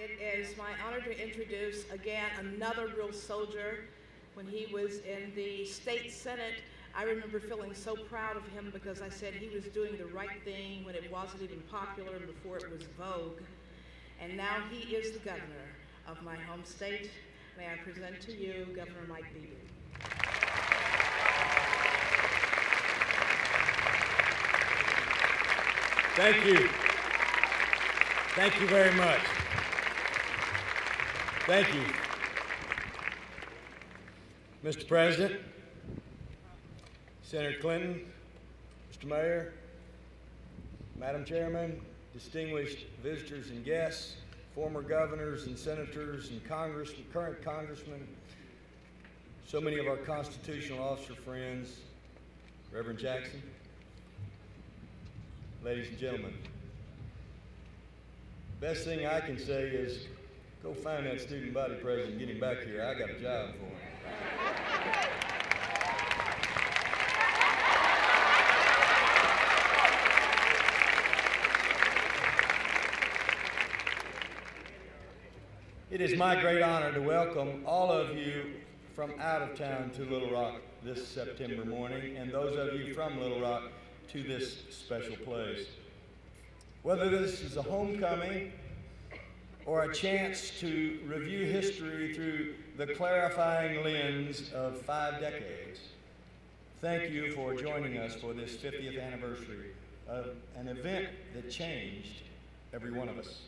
It is my honor to introduce again another real soldier. When he was in the state senate, I remember feeling so proud of him because I said he was doing the right thing when it wasn't even popular and before it was vogue. And now he is the governor of my home state. May I present to you Governor Mike Beebe. Thank you. Thank you very much. Thank you. Mr. President, Senator Clinton, Mr. Mayor, Madam Chairman, distinguished visitors and guests, former governors and senators and current congressmen, so many of our constitutional officer friends, Reverend Jackson, ladies and gentlemen, best thing I can say is go find that student body president and get him back here. I got a job for him. It is my great honor to welcome all of you from out of town to Little Rock this September morning, and those of you from Little Rock to this special place. Whether this is a homecoming or a chance to review history through the clarifying lens of 5 decades, thank you for joining us for this 50th anniversary of an event that changed every one of us.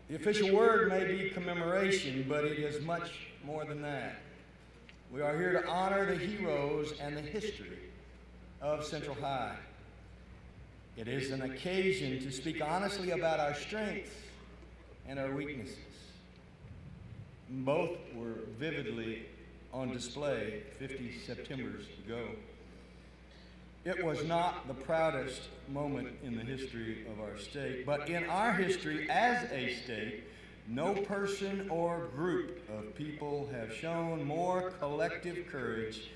The official word may be commemoration, but it is much more than that. We are here to honor the heroes and the history of Central High. It is an occasion to speak honestly about our strengths and our weaknesses. Both were vividly on display 50 Septembers ago. It was not the proudest moment in the history of our state, but in our history as a state, no person or group of people have shown more collective courage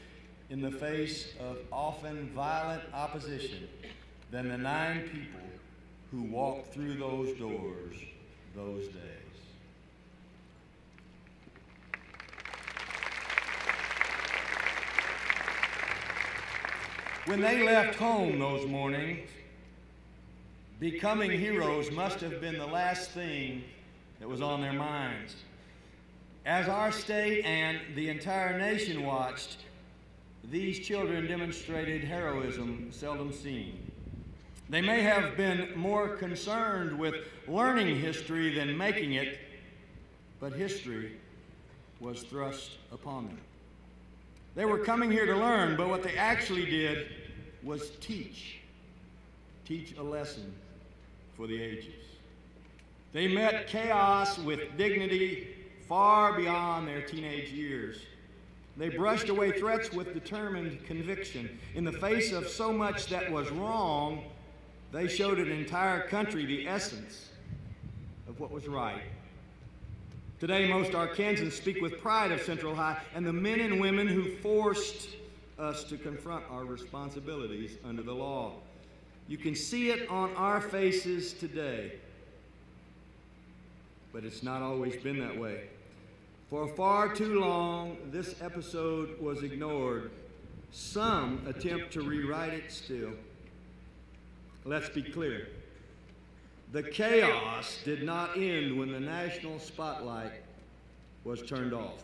in the face of often violent opposition than the 9 people who walked through those doors those days. When they left home those mornings, becoming heroes must have been the last thing that was on their minds. As our state and the entire nation watched, these children demonstrated heroism seldom seen. They may have been more concerned with learning history than making it, but history was thrust upon them. They were coming here to learn, but what they actually did was teach a lesson for the ages. They met chaos with dignity far beyond their teenage years. They brushed away threats with determined conviction. In the face of so much that was wrong, they showed an entire country the essence of what was right. Today, most Arkansans speak with pride of Central High and the men and women who forced us to confront our responsibilities under the law. You can see it on our faces today, but it's not always been that way. For far too long, this episode was ignored. Some attempt to rewrite it still. Let's be clear. The chaos did not end when the national spotlight was turned off.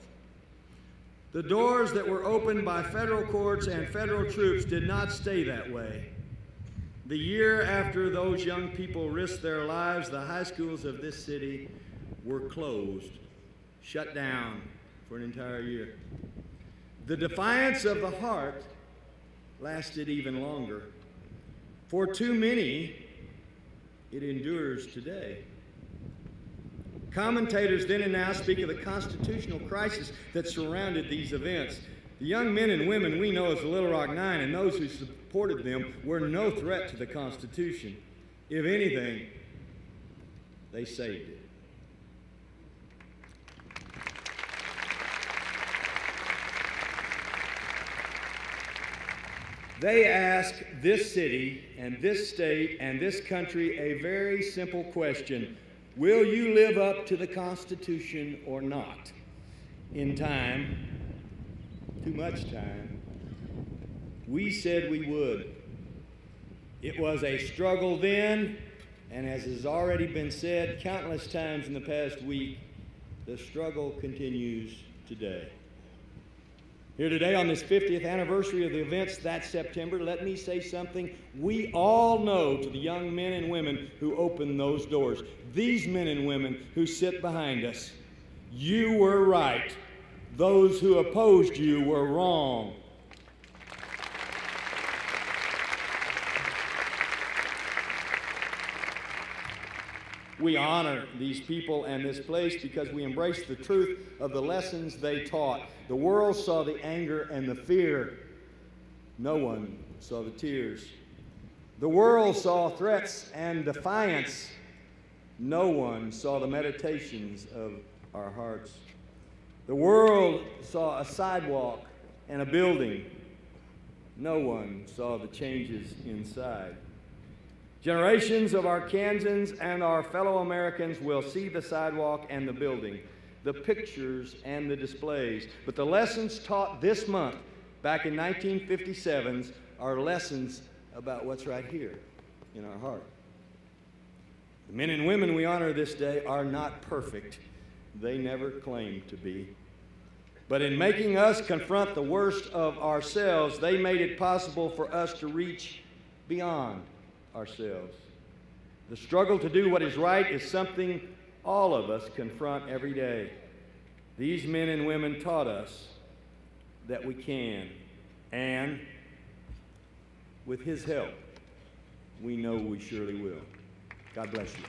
The doors that were opened by federal courts and federal troops did not stay that way. The year after those young people risked their lives, the high schools of this city were closed, shut down for an entire year. The defiance of the heart lasted even longer. For too many, it endures today. Commentators then and now speak of the constitutional crisis that surrounded these events. The young men and women we know as the Little Rock Nine and those who supported them were no threat to the Constitution. If anything, they saved it. They ask this city and this state and this country a very simple question. Will you live up to the Constitution or not? In time, too much time, we said we would. It was a struggle then, and as has already been said countless times in the past week, the struggle continues today. Here today on this 50th anniversary of the events that September, let me say something we all know to the young men and women who opened those doors. These men and women who sit behind us. You were right. Those who opposed you were wrong. We honor these people and this place because we embrace the truth of the lessons they taught. The world saw the anger and the fear. No one saw the tears. The world saw threats and defiance. No one saw the meditations of our hearts. The world saw a sidewalk and a building. No one saw the changes inside. Generations of Arkansans and our fellow Americans will see the sidewalk and the building, the pictures and the displays. But the lessons taught this month, back in 1957, are lessons about what's right here in our heart. The men and women we honor this day are not perfect. They never claimed to be. But in making us confront the worst of ourselves, they made it possible for us to reach beyond ourselves. The struggle to do what is right is something all of us confront every day. These men and women taught us that we can, and with His help, we know we surely will. God bless you.